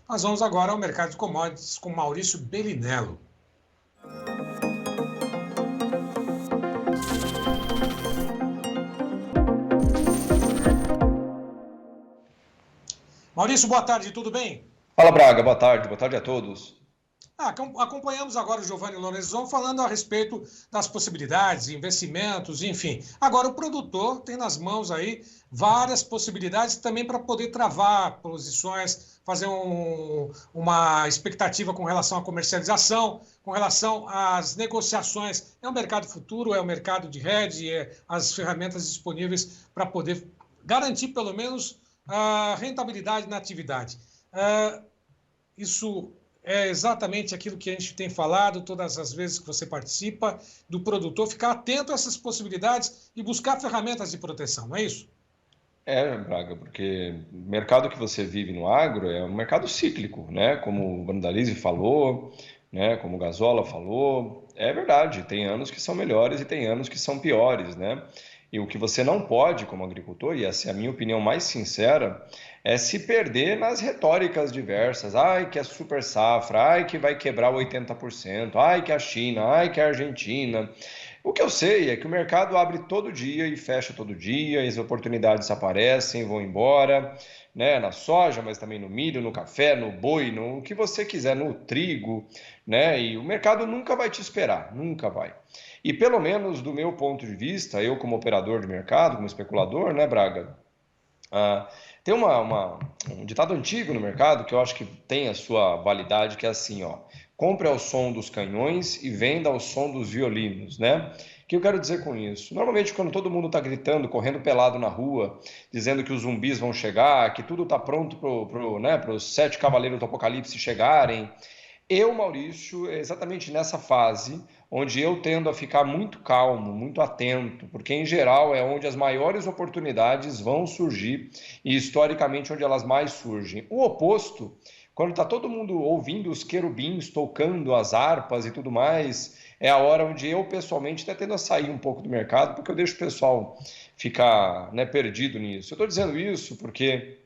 Nós vamos agora ao mercado de commodities com Maurício Bellinello. Maurício, boa tarde, tudo bem? Fala Braga, boa tarde a todos. Acompanhamos agora o Giovanni Lorenzon falando a respeito das possibilidades, investimentos, enfim. Agora, o produtor tem nas mãos aí várias possibilidades também para poder travar posições, fazer uma expectativa com relação à comercialização, com relação às negociações. É um mercado futuro, é um mercado de hedge, as ferramentas disponíveis para poder garantir pelo menos a rentabilidade na atividade. Isso é exatamente aquilo que a gente tem falado todas as vezes que você participa, do produtor ficar atento a essas possibilidades e buscar ferramentas de proteção, não é isso? Braga, porque o mercado que você vive no agro é um mercado cíclico, né? Como o Brandalize falou, né? Como o Gazola falou, é verdade, tem anos que são melhores e tem anos que são piores, né? E o que você não pode, como agricultor, e essa é a minha opinião mais sincera, é se perder nas retóricas diversas. Ai, que é super safra, ai, que vai quebrar 80%, ai, que a China, ai, que a Argentina. O que eu sei é que o mercado abre todo dia e fecha todo dia, as oportunidades aparecem, vão embora, né? Na soja, mas também no milho, no café, no boi, no que você quiser, no trigo, né? E o mercado nunca vai te esperar, nunca vai. E pelo menos do meu ponto de vista, eu como operador de mercado, como especulador, né, Braga? Ah, tem um ditado antigo no mercado que eu acho que tem a sua validade, que é assim, ó, compre ao som dos canhões e venda ao som dos violinos, né? O que eu quero dizer com isso? Normalmente quando todo mundo está gritando, correndo pelado na rua, dizendo que os zumbis vão chegar, que tudo está pronto para os sete cavaleiros do apocalipse chegarem, eu, Maurício, é exatamente nessa fase onde eu tendo a ficar muito calmo, muito atento, porque em geral é onde as maiores oportunidades vão surgir e historicamente onde elas mais surgem. O oposto, quando está todo mundo ouvindo os querubins tocando as harpas e tudo mais, é a hora onde eu pessoalmente estou tendo a sair um pouco do mercado, porque eu deixo o pessoal ficar, né, perdido nisso. Eu estou dizendo isso porque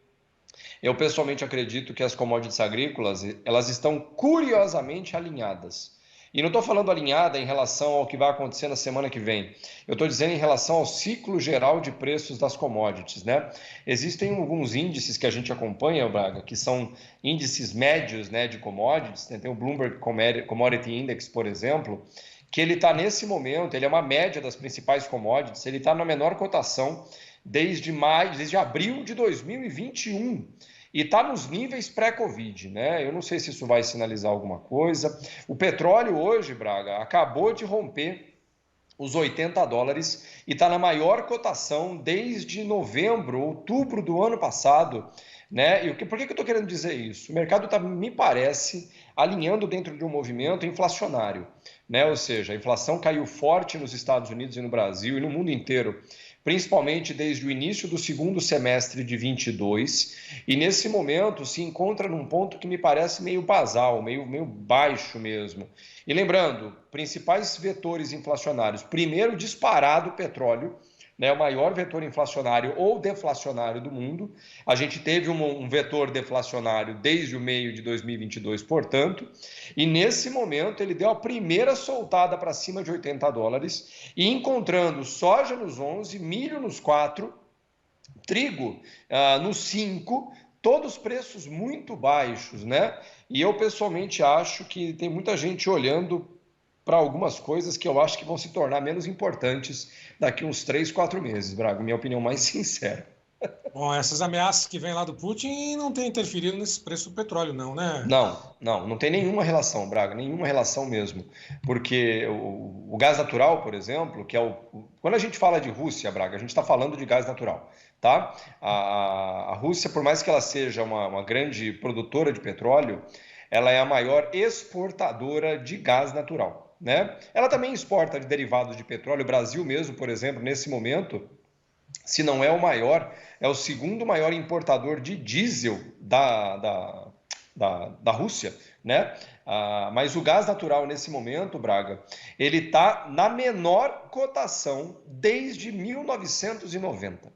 eu pessoalmente acredito que as commodities agrícolas, elas estão curiosamente alinhadas. E não estou falando alinhada em relação ao que vai acontecer na semana que vem. Eu estou dizendo em relação ao ciclo geral de preços das commodities, né? Existem alguns índices que a gente acompanha, Braga, que são índices médios, né, de commodities, né? Tem o Bloomberg Commodity Index, por exemplo, que ele está nesse momento, ele é uma média das principais commodities, ele está na menor cotação desde abril de 2021 e está nos níveis pré-Covid, né? Eu não sei se isso vai sinalizar alguma coisa. O petróleo hoje, Braga, acabou de romper os $80 e está na maior cotação desde novembro, outubro do ano passado, né? Por que eu estou querendo dizer isso? O mercado está, me parece, alinhando dentro de um movimento inflacionário, né? Ou seja, a inflação caiu forte nos Estados Unidos e no Brasil e no mundo inteiro, principalmente desde o início do segundo semestre de 22, e nesse momento se encontra num ponto que me parece meio basal, meio baixo mesmo. E lembrando, principais vetores inflacionários, primeiro disparado o petróleo, né, o maior vetor inflacionário ou deflacionário do mundo. A gente teve um vetor deflacionário desde o meio de 2022, portanto, e nesse momento ele deu a primeira soltada para cima de $80 e encontrando soja nos 11, milho nos 4, trigo nos 5, todos preços muito baixos, né? E eu pessoalmente acho que tem muita gente olhando para algumas coisas que eu acho que vão se tornar menos importantes daqui uns 3, 4 meses, Braga, minha opinião mais sincera. Bom, essas ameaças que vêm lá do Putin não têm interferido nesse preço do petróleo, não, né? Não tem nenhuma relação, Braga, nenhuma relação mesmo. Porque o gás natural, por exemplo, que é quando a gente fala de Rússia, Braga, a gente está falando de gás natural, tá? A Rússia, por mais que ela seja uma grande produtora de petróleo, ela é a maior exportadora de gás natural, né? Ela também exporta de derivados de petróleo. O Brasil mesmo, por exemplo, nesse momento, se não é o maior, é o segundo maior importador de diesel da Rússia, né? Mas o gás natural nesse momento, Braga, ele está na menor cotação desde 1990.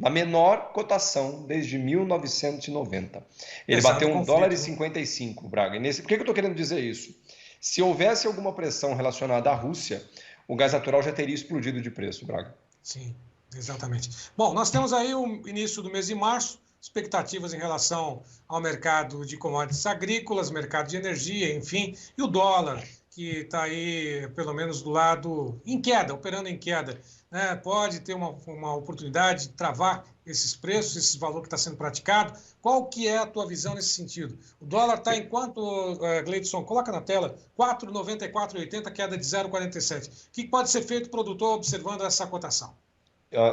na menor cotação desde 1990. Ele Exato, bateu conflito, $1,55, Braga. Por que eu estou querendo dizer isso? Se houvesse alguma pressão relacionada à Rússia, o gás natural já teria explodido de preço, Braga. Sim, exatamente. Bom, nós temos aí o início do mês de março, expectativas em relação ao mercado de commodities agrícolas, mercado de energia, enfim, e o dólar, que está aí, pelo menos, do lado em queda, operando em queda, né? Pode ter uma oportunidade de travar esses preços, esse valor que está sendo praticado. Qual que é a tua visão nesse sentido? O dólar está em quanto, Gleidson? Coloca na tela, 4,9480, queda de 0,47. O que pode ser feito, produtor, observando essa cotação?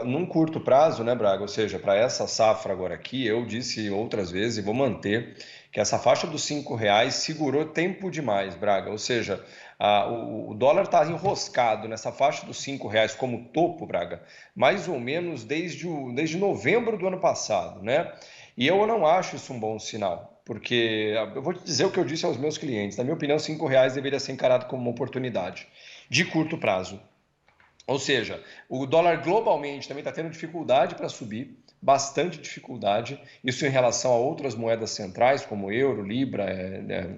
Num curto prazo, né, Braga? Ou seja, para essa safra agora aqui, eu disse outras vezes e vou manter que essa faixa dos R$ 5 segurou tempo demais, Braga. Ou seja, o dólar está enroscado nessa faixa dos R$ 5 como topo, Braga, mais ou menos desde novembro do ano passado, né? E eu não acho isso um bom sinal, porque eu vou te dizer o que eu disse aos meus clientes. Na minha opinião, R$ 5 deveria ser encarado como uma oportunidade de curto prazo. Ou seja, o dólar globalmente também está tendo dificuldade para subir, bastante dificuldade, isso em relação a outras moedas centrais, como euro, libra,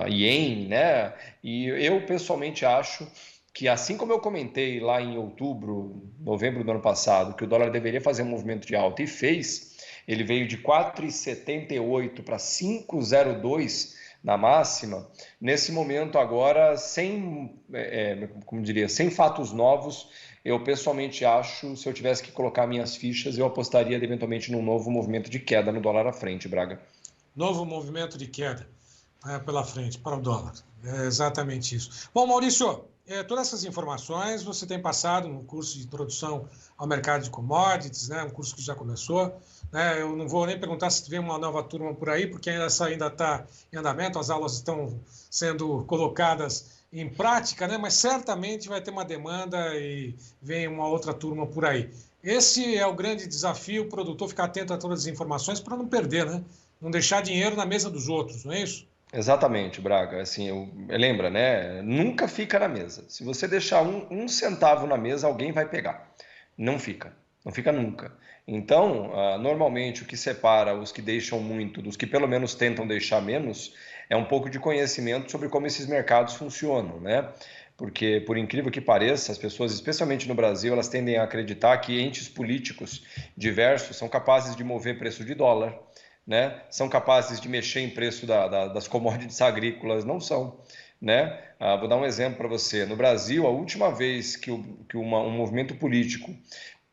ien, né? E eu pessoalmente acho que, assim como eu comentei lá em outubro, novembro do ano passado, que o dólar deveria fazer um movimento de alta e fez, ele veio de 4,78 para 5,02 na máxima, nesse momento agora, como diria, sem fatos novos, eu pessoalmente acho, se eu tivesse que colocar minhas fichas, eu apostaria eventualmente num novo movimento de queda no dólar à frente, Braga. Novo movimento de queda pela frente, para o dólar. É exatamente isso. Bom, Maurício, todas essas informações você tem passado no curso de introdução ao mercado de commodities, né, um curso que já começou. Né, eu não vou nem perguntar se vem uma nova turma por aí, porque essa ainda está em andamento, as aulas estão sendo colocadas em prática, né, mas certamente vai ter uma demanda e vem uma outra turma por aí. Esse é o grande desafio, o produtor ficar atento a todas as informações para não perder, né? Não deixar dinheiro na mesa dos outros, não é isso? Exatamente, Braga. Assim, lembra, né? Nunca fica na mesa. Se você deixar um centavo na mesa, alguém vai pegar. Não fica. Não fica nunca. Então, normalmente o que separa os que deixam muito dos que pelo menos tentam deixar menos é um pouco de conhecimento sobre como esses mercados funcionam, né? Porque, por incrível que pareça, as pessoas, especialmente no Brasil, elas tendem a acreditar que entes políticos diversos são capazes de mover preço de dólar, né? São capazes de mexer em preço das commodities agrícolas, não são, né? Vou dar um exemplo para você. No Brasil, a última vez que um movimento político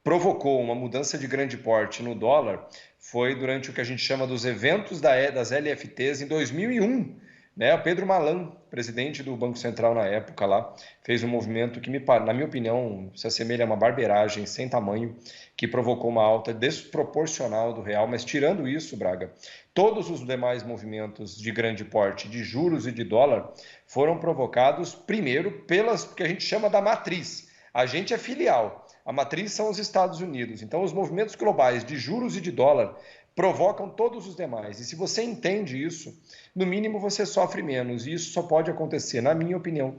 provocou uma mudança de grande porte no dólar foi durante o que a gente chama dos eventos das LFTs em 2001. Né? O Pedro Malan, presidente do Banco Central na época lá, fez um movimento que, na minha opinião, se assemelha a uma barbeiragem sem tamanho, que provocou uma alta desproporcional do real. Mas tirando isso, Braga, todos os demais movimentos de grande porte de juros e de dólar foram provocados primeiro pelas que a gente chama da matriz. A gente é filial. A matriz são os Estados Unidos. Então, os movimentos globais de juros e de dólar provocam todos os demais. E se você entende isso, no mínimo você sofre menos. E isso só pode acontecer, na minha opinião,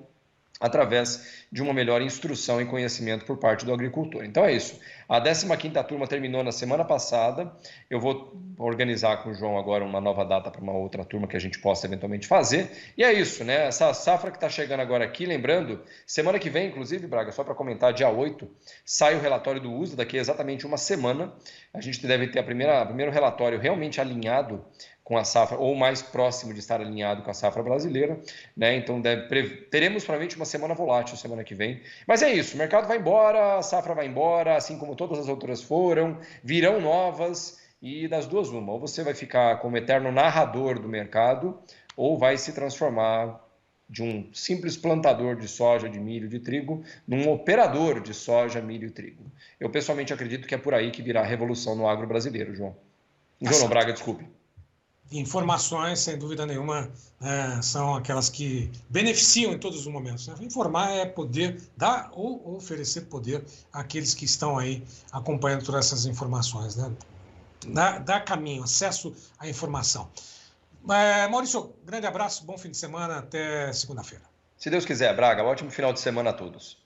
através de uma melhor instrução e conhecimento por parte do agricultor. Então é isso. A 15ª turma terminou na semana passada. Eu vou organizar com o João agora uma nova data para uma outra turma que a gente possa eventualmente fazer. E é isso, né? Essa safra que está chegando agora aqui, lembrando, semana que vem, inclusive, Braga, só para comentar, dia 8, sai o relatório do USDA, daqui a exatamente uma semana. A gente deve ter o primeiro relatório realmente alinhado com a safra, ou mais próximo de estar alinhado com a safra brasileira, né? Então teremos provavelmente uma semana volátil semana que vem. Mas é isso, o mercado vai embora, a safra vai embora, assim como todas as outras foram, virão novas, e das duas uma, ou você vai ficar como eterno narrador do mercado, ou vai se transformar de um simples plantador de soja, de milho, de trigo, num operador de soja, milho e trigo. Eu pessoalmente acredito que é por aí que virá a revolução no agro brasileiro, João. João não, Braga, desculpe. Informações, sem dúvida nenhuma, são aquelas que beneficiam em todos os momentos. Né? Informar é poder dar ou oferecer poder àqueles que estão aí acompanhando todas essas informações. Né? Dá caminho, acesso à informação. Maurício, grande abraço, bom fim de semana, até segunda-feira. Se Deus quiser, Braga, ótimo final de semana a todos.